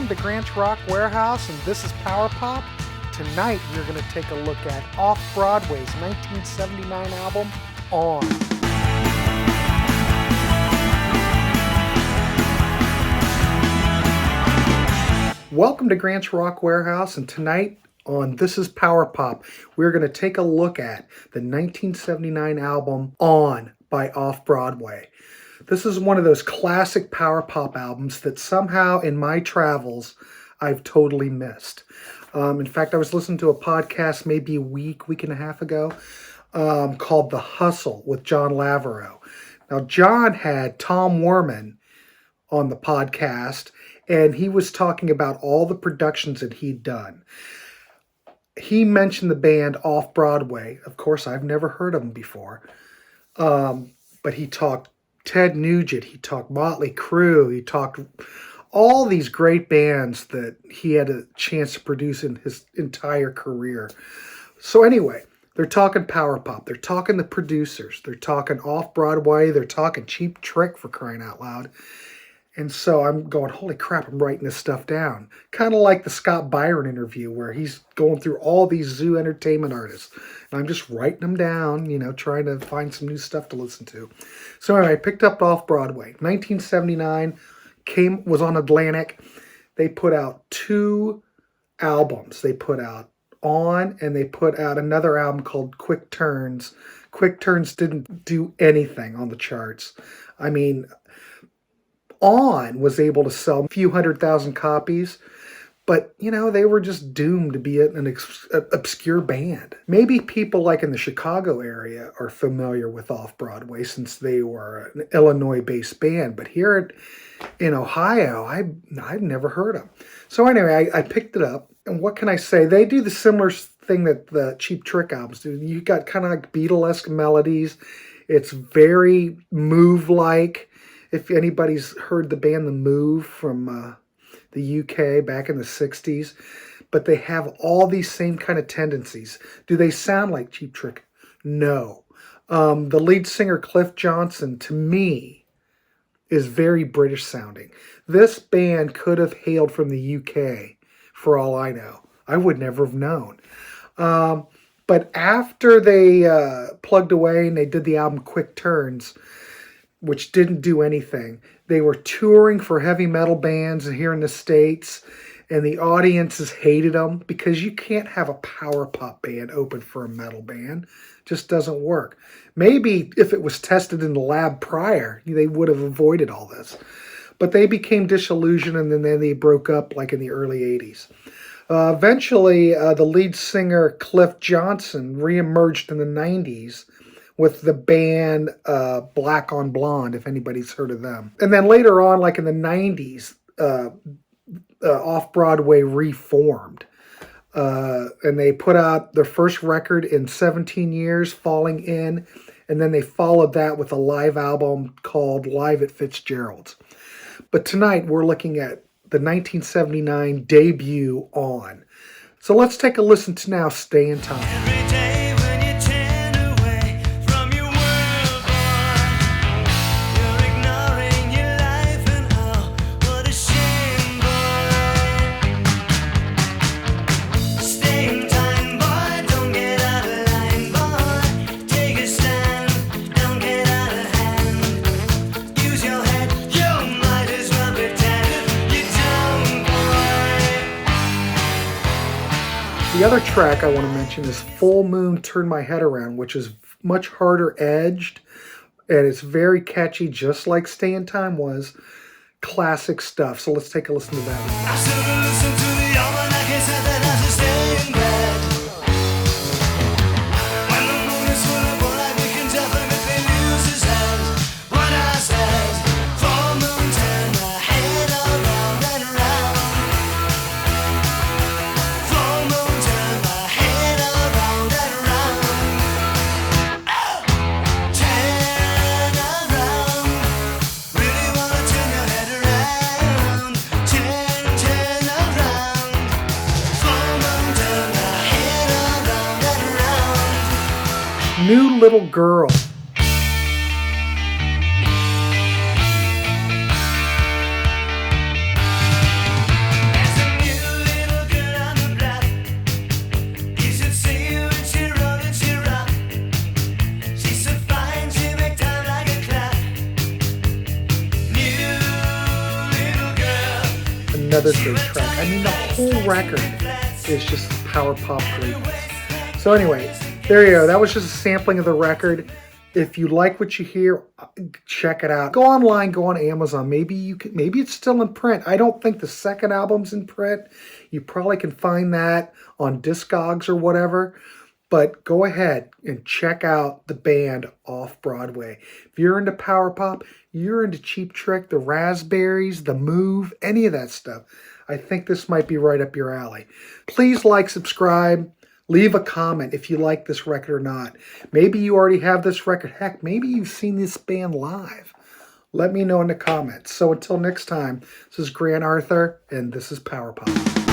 to Grant's Rock Warehouse, and this is Power Pop. Tonight we're going to take a look at Off Broadway's 1979 album, On. Welcome to Grant's Rock Warehouse, and tonight on This is Power Pop, we're going to take a look at the 1979 album, On, by Off Broadway. This is one of those classic power pop albums that somehow in my travels I've totally missed. In fact, I was listening to a podcast maybe a week and a half ago called The Hustle with John Laverow. Now, John had Tom Werman on the podcast, and he was talking about all the productions that he'd done. He mentioned the band Off Broadway. Of course, I've never heard of them before. But he talked Ted Nugent, he talked Motley Crue, he talked all these great bands that he had a chance to produce in his entire career. So anyway, they're talking power pop, they're talking the producers, they're talking Off Broadway, they're talking Cheap Trick, for crying out loud. And so I'm going, holy crap, I'm writing this stuff down. Kind of like the Scott Byron interview where he's going through all these Zoo Entertainment artists. And I'm just writing them down, trying to find some new stuff to listen to. So anyway, I picked up Off Broadway. 1979, was on Atlantic. They put out 2 albums. They put out On, and they put out another album called Quick Turns. Quick Turns didn't do anything on the charts. I mean, On was able to sell a few 100,000 copies, but, they were just doomed to be an obscure band. Maybe people like in the Chicago area are familiar with Off Broadway since they were an Illinois-based band, but here in Ohio, I've never heard them. So anyway, I picked it up, and what can I say? They do the similar thing that the Cheap Trick albums do. You got kind of like Beatlesque melodies. It's very Move-like. If anybody's heard the band The Move from the UK back in the 60s, but they have all these same kind of tendencies. Do they sound like Cheap Trick? No. The lead singer, Cliff Johnson, to me, is very British sounding. This band could have hailed from the UK, for all I know. I would never have known. But after they plugged away and they did the album Quick Turns, which didn't do anything. They were touring for heavy metal bands here in the States, and the audiences hated them because you can't have a power pop band open for a metal band. It just doesn't work. Maybe if it was tested in the lab prior, they would have avoided all this. But they became disillusioned, and then they broke up like in the early 80s. Eventually, the lead singer, Cliff Johnson, reemerged in the 90s with the band Black on Blonde, if anybody's heard of them. And then later on, like in the 90s, Off Broadway reformed. And they put out their first record in 17 years, Falling In. And then they followed that with a live album called Live at Fitzgerald's. But tonight, we're looking at the 1979 debut, On. So let's take a listen to now Stay in Time. The other track I want to mention is Full Moon Turn My Head Around, which is much harder edged, and it's very catchy, just like Stay in Time was. Classic stuff. So let's take a listen to that. New Little Girl. other great track. I mean, the whole record is just power pop greatness. So anyway, there you go. That was just a sampling of the record. If you like what you hear, check it out. Go online, go on Amazon. Maybe it's still in print. I don't think the second album's in print. You probably can find that on Discogs or whatever. But go ahead and check out the band Off Broadway. If you're into power pop, you're into Cheap Trick, the Raspberries, the Move, any of that stuff, I think this might be right up your alley. Please like, subscribe, leave a comment if you like this record or not. Maybe you already have this record. Heck, maybe you've seen this band live. Let me know in the comments. So until next time, this is Grant Arthur, and this is Power Pop.